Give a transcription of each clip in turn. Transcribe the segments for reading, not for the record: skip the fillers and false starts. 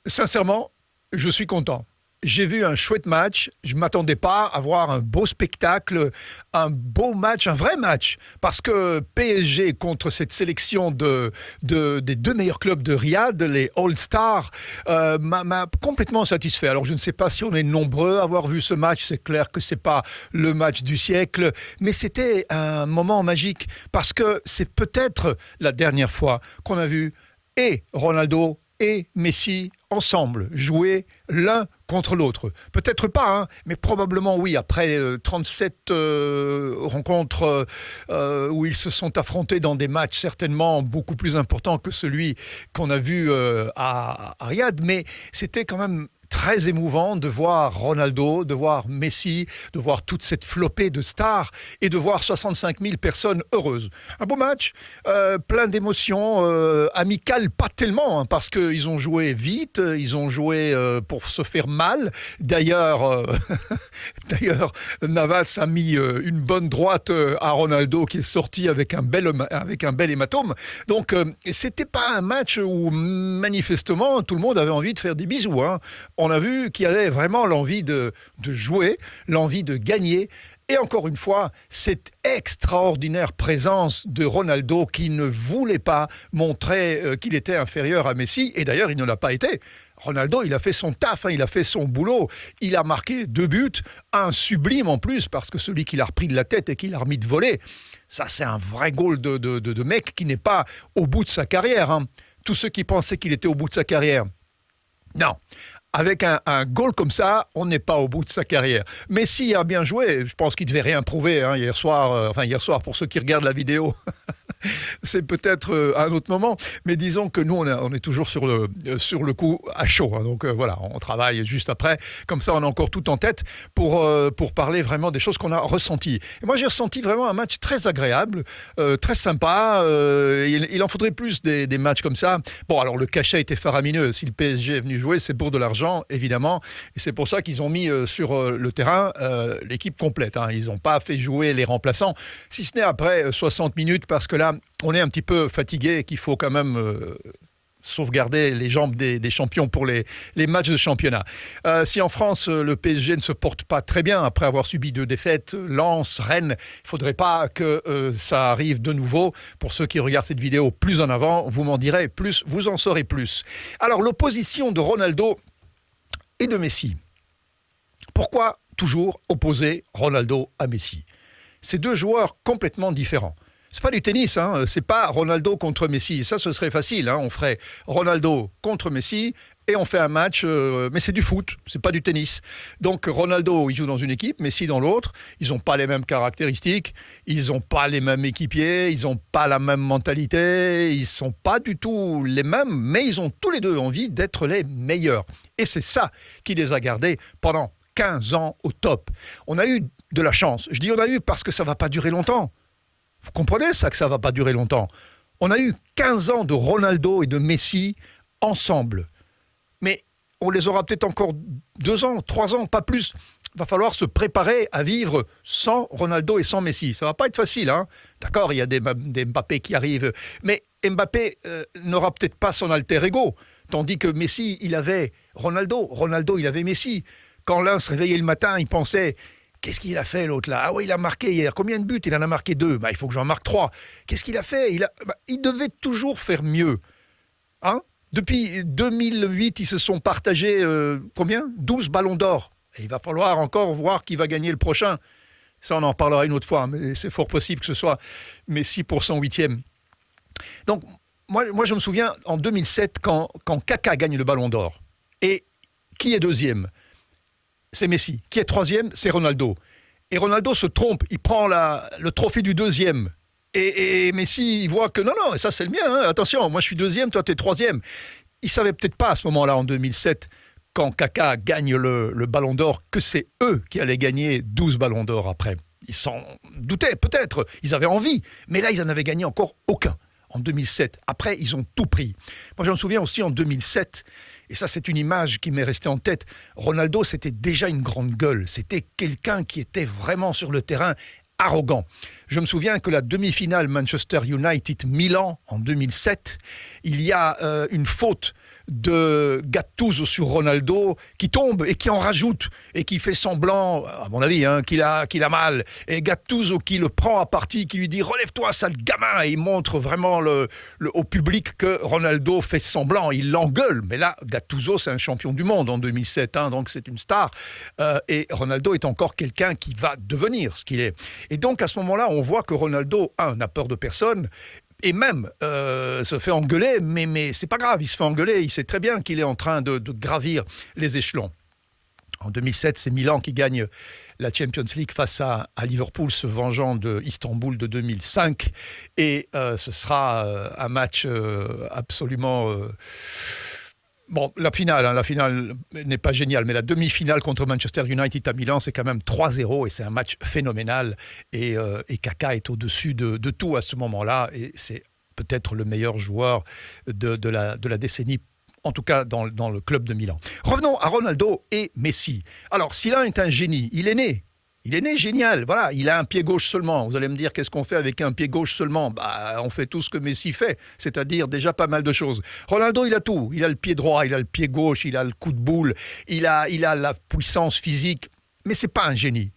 Sincèrement, je suis content. J'ai vu un chouette match. Je ne m'attendais pas à voir un beau spectacle, un beau match, un vrai match. Parce que PSG contre cette sélection des deux meilleurs clubs de Riyad, les All-Stars, m'a complètement satisfait. Alors je ne sais pas si on est nombreux à avoir vu ce match. C'est clair que ce n'est pas le match du siècle. Mais c'était un moment magique. Parce que c'est peut-être la dernière fois qu'on a vu et Ronaldo et Messi ensemble jouer l'un contre l'autre. Peut-être pas, hein, mais probablement oui. Après 37 rencontres où ils se sont affrontés dans des matchs certainement beaucoup plus importants que celui qu'on a vu à Riyad, mais c'était quand même très émouvant de voir Ronaldo, de voir Messi, de voir toute cette flopée de stars et de voir 65 000 personnes heureuses. Un beau match, plein d'émotions, amical pas tellement, hein, parce qu'ils ont joué vite, ils ont joué pour se faire mal. D'ailleurs, Navas a mis une bonne droite à Ronaldo qui est sorti avec un bel hématome. Donc, c'était pas un match où manifestement tout le monde avait envie de faire des bisous, hein. On a vu qu'il y avait vraiment l'envie de jouer, l'envie de gagner. Et encore une fois, cette extraordinaire présence de Ronaldo qui ne voulait pas montrer qu'il était inférieur à Messi. Et d'ailleurs, il ne l'a pas été. Ronaldo, il a fait son taf, hein, il a fait son boulot. Il a marqué 2 buts, un sublime en plus, parce que celui qui l'a repris de la tête et qui l'a remis de volée, ça c'est un vrai goal de mec qui n'est pas au bout de sa carrière, hein. Tous ceux qui pensaient qu'il était au bout de sa carrière, non. Avec un goal comme ça, on n'est pas au bout de sa carrière. Messi a bien joué. Je pense qu'il devait rien prouver, hein, hier soir pour ceux qui regardent la vidéo. C'est peut-être à un autre moment, mais disons que nous, on est toujours sur le coup à chaud. Hein, donc voilà, on travaille juste après. Comme ça, on a encore tout en tête pour parler vraiment des choses qu'on a ressenties. Et moi, j'ai ressenti vraiment un match très agréable, très sympa. Il en faudrait plus des matchs comme ça. Bon, alors le cachet était faramineux. Si le PSG est venu jouer, c'est pour de l'argent, évidemment. Et c'est pour ça qu'ils ont mis sur le terrain l'équipe complète. Hein. Ils n'ont pas fait jouer les remplaçants, si ce n'est après 60 minutes, parce que là, on est un petit peu fatigué et qu'il faut quand même sauvegarder les jambes des champions pour les matchs de championnat. Si en France, le PSG ne se porte pas très bien après avoir subi 2 défaites, Lens, Rennes, il ne faudrait pas que ça arrive de nouveau. Pour ceux qui regardent cette vidéo plus en avant, vous m'en direz plus, vous en saurez plus. Alors, l'opposition de Ronaldo et de Messi. Pourquoi toujours opposer Ronaldo à Messi ? C'est 2 joueurs complètement différents. C'est pas du tennis, hein. C'est pas Ronaldo contre Messi. Ça, ce serait facile, hein. On ferait Ronaldo contre Messi et on fait un match, mais c'est du foot, c'est pas du tennis. Donc Ronaldo, il joue dans une équipe, Messi dans l'autre. Ils n'ont pas les mêmes caractéristiques, ils n'ont pas les mêmes équipiers, ils n'ont pas la même mentalité, ils sont pas du tout les mêmes, mais ils ont tous les deux envie d'être les meilleurs. Et c'est ça qui les a gardés pendant 15 ans au top. On a eu de la chance. Je dis on a eu parce que ça va pas durer longtemps. Vous comprenez ça, que ça ne va pas durer longtemps. On a eu 15 ans de Ronaldo et de Messi ensemble. Mais on les aura peut-être encore 2 ans, 3 ans, pas plus. Il va falloir se préparer à vivre sans Ronaldo et sans Messi. Ça ne va pas être facile, hein. D'accord, il y a des Mbappé qui arrivent. Mais Mbappé n'aura peut-être pas son alter ego. Tandis que Messi, il avait Ronaldo. Ronaldo, il avait Messi. Quand l'un se réveillait le matin, il pensait... Qu'est-ce qu'il a fait l'autre là ? Ah oui, il a marqué hier. Combien de buts ? Il en a marqué 2. Il faut que j'en marque 3. Qu'est-ce qu'il a fait ? Il devait toujours faire mieux. Hein ? Depuis 2008, ils se sont partagés combien ? 12 ballons d'or. Et il va falloir encore voir qui va gagner le prochain. Ça, on en parlera une autre fois. Mais c'est fort possible que ce soit Messi pour son 8e. Donc, moi, je me souviens en 2007 quand Kaka gagne le ballon d'or. Et qui est 2e ? C'est Messi. Qui est 3e ? C'est Ronaldo. Et Ronaldo se trompe, il prend le trophée du 2e. Et Messi, il voit que non, ça c'est le mien, hein. Attention, moi je suis 2e, toi t'es 3e. Il savait peut-être pas à ce moment-là, en 2007, quand Kaka gagne le ballon d'or, que c'est eux qui allaient gagner 12 ballons d'or après. Ils s'en doutaient peut-être, ils avaient envie, mais là ils n'en avaient gagné encore aucun. En 2007. Après, ils ont tout pris. Moi, je me souviens aussi en 2007, et ça, c'est une image qui m'est restée en tête. Ronaldo, c'était déjà une grande gueule. C'était quelqu'un qui était vraiment sur le terrain arrogant. Je me souviens que la demi-finale Manchester United-Milan en 2007, il y a une faute de Gattuso sur Ronaldo qui tombe et qui en rajoute et qui fait semblant, à mon avis, hein, qu'il a mal. Et Gattuso qui le prend à partie, qui lui dit « Relève-toi, sale gamin !» Et il montre vraiment au public que Ronaldo fait semblant. Il l'engueule. Mais là, Gattuso, c'est un champion du monde en 2007, hein, donc c'est une star. Et Ronaldo est encore quelqu'un qui va devenir ce qu'il est. Et donc, à ce moment-là, on voit que Ronaldo, n'a peur de personne. Et même se fait engueuler, mais c'est pas grave, il se fait engueuler, il sait très bien qu'il est en train de gravir les échelons. En 2007, c'est Milan qui gagne la Champions League face à Liverpool, se vengeant de Istanbul de 2005. Et ce sera un match absolument... Bon, la finale n'est pas géniale, mais la demi-finale contre Manchester United à Milan, c'est quand même 3-0 et c'est un match phénoménal. Et Kaka est au-dessus de tout à ce moment-là et c'est peut-être le meilleur joueur de la décennie, en tout cas dans le club de Milan. Revenons à Ronaldo et Messi. Alors, si l'un est un génie, il est né génial, voilà, il a un pied gauche seulement. Vous allez me dire, qu'est-ce qu'on fait avec un pied gauche seulement ? On fait tout ce que Messi fait, c'est-à-dire déjà pas mal de choses. Ronaldo, il a tout. Il a le pied droit, il a le pied gauche, il a le coup de boule, il a la puissance physique, mais c'est pas un génie.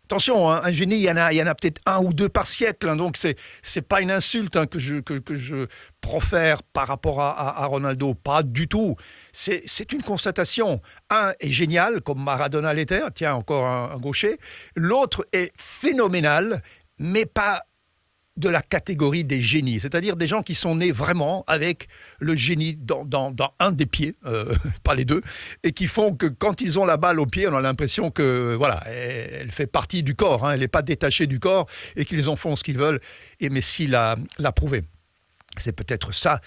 Attention, hein, un génie, il y en a peut-être un ou deux par siècle, hein, donc c'est pas une insulte hein, que je profère par rapport à Ronaldo, pas du tout. C'est une constatation. Un est génial, comme Maradona l'était, tiens, encore un gaucher. L'autre est phénoménal, mais pas de la catégorie des génies, c'est-à-dire des gens qui sont nés vraiment avec le génie dans un des pieds, pas les deux, et qui font que quand ils ont la balle au pied, on a l'impression que voilà, elle fait partie du corps, hein, elle n'est pas détachée du corps, et qu'ils en font ce qu'ils veulent. Et Messi l'a prouvé. C'est peut-être ça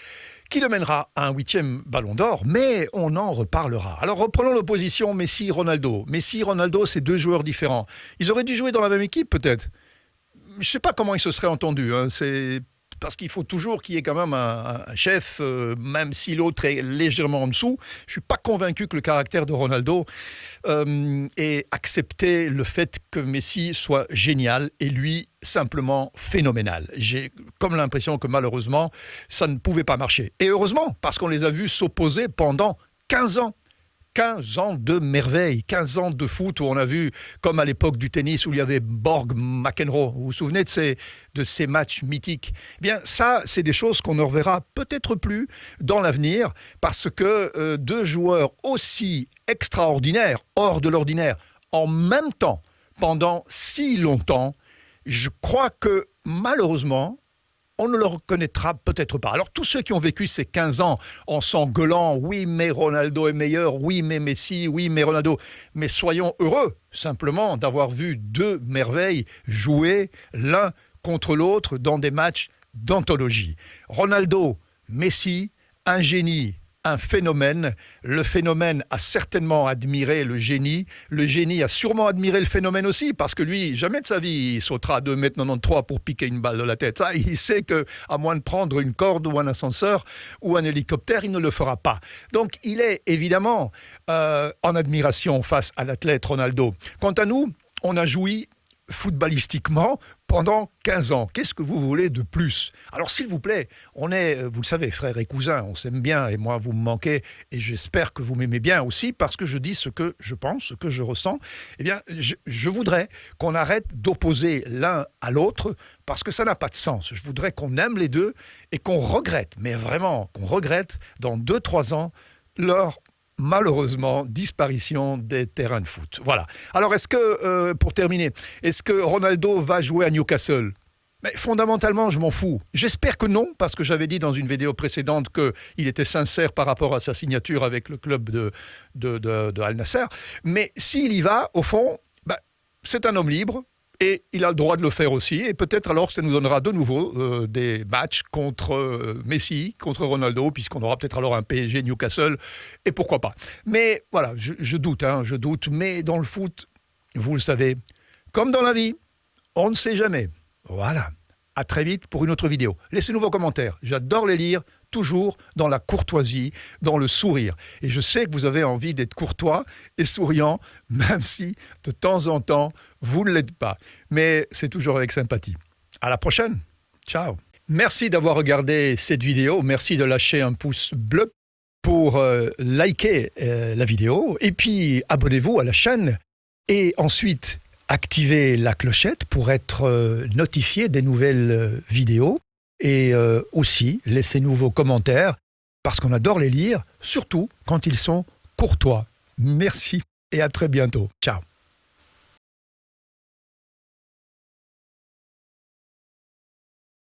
qui le mènera à un 8e ballon d'or, mais on en reparlera. Alors reprenons l'opposition Messi-Ronaldo. Messi-Ronaldo, c'est deux joueurs différents. Ils auraient dû jouer dans la même équipe peut-être. Je ne sais pas comment ils se seraient entendus. Hein. C'est parce qu'il faut toujours qu'il y ait quand même un chef, même si l'autre est légèrement en dessous. Je ne suis pas convaincu que le caractère de Ronaldo ait accepté le fait que Messi soit génial et lui simplement phénoménal. J'ai comme l'impression que malheureusement, ça ne pouvait pas marcher. Et heureusement, parce qu'on les a vus s'opposer pendant 15 ans. 15 ans de merveille, 15 ans de foot où on a vu, comme à l'époque du tennis où il y avait Borg-McEnroe, vous vous souvenez de ces matchs mythiques ? Eh bien, ça, c'est des choses qu'on ne reverra peut-être plus dans l'avenir parce que deux joueurs aussi extraordinaires, hors de l'ordinaire, en même temps, pendant si longtemps, je crois que malheureusement, on ne le reconnaîtra peut-être pas. Alors tous ceux qui ont vécu ces 15 ans en s'engueulant, oui mais Ronaldo est meilleur, oui mais Messi, oui mais Ronaldo, mais soyons heureux simplement d'avoir vu deux merveilles jouer l'un contre l'autre dans des matchs d'anthologie. Ronaldo, Messi, un génie, un phénomène. Le phénomène a certainement admiré le génie a sûrement admiré le phénomène aussi, parce que lui, jamais de sa vie, il sautera à 2,93 m pour piquer une balle de la tête. Ça, il sait qu'à moins de prendre une corde ou un ascenseur ou un hélicoptère, il ne le fera pas. Donc, il est évidemment en admiration face à l'athlète Ronaldo. Quant à nous, on a joui footballistiquement pendant 15 ans. Qu'est-ce que vous voulez de plus ? Alors s'il vous plaît, on est, vous le savez, frères et cousins, on s'aime bien et moi vous me manquez et j'espère que vous m'aimez bien aussi parce que je dis ce que je pense, ce que je ressens. Eh bien, je voudrais qu'on arrête d'opposer l'un à l'autre parce que ça n'a pas de sens. Je voudrais qu'on aime les deux et qu'on regrette, mais vraiment qu'on regrette dans 2-3 ans leur malheureusement, disparition des terrains de foot. Voilà. Alors, est-ce que, pour terminer, est-ce que Ronaldo va jouer à Newcastle ? Mais fondamentalement, je m'en fous. J'espère que non, parce que j'avais dit dans une vidéo précédente qu'il était sincère par rapport à sa signature avec le club de Al Nassr. Mais s'il y va, au fond, c'est un homme libre. Et il a le droit de le faire aussi. Et peut-être alors que ça nous donnera de nouveau des matchs contre Messi, contre Ronaldo, puisqu'on aura peut-être alors un PSG Newcastle. Et pourquoi pas. Mais voilà, je doute. Mais dans le foot, vous le savez, comme dans la vie, on ne sait jamais. Voilà. À très vite pour une autre vidéo. Laissez-nous vos commentaires. J'adore les lire, toujours dans la courtoisie, dans le sourire. Et je sais que vous avez envie d'être courtois et souriant, même si de temps en temps, vous ne l'êtes pas. Mais c'est toujours avec sympathie. À la prochaine. Ciao. Merci d'avoir regardé cette vidéo. Merci de lâcher un pouce bleu pour liker la vidéo et puis abonnez-vous à la chaîne et ensuite activez la clochette pour être notifié des nouvelles vidéos et aussi laissez-nous vos commentaires parce qu'on adore les lire, surtout quand ils sont courtois. Merci et à très bientôt. Ciao.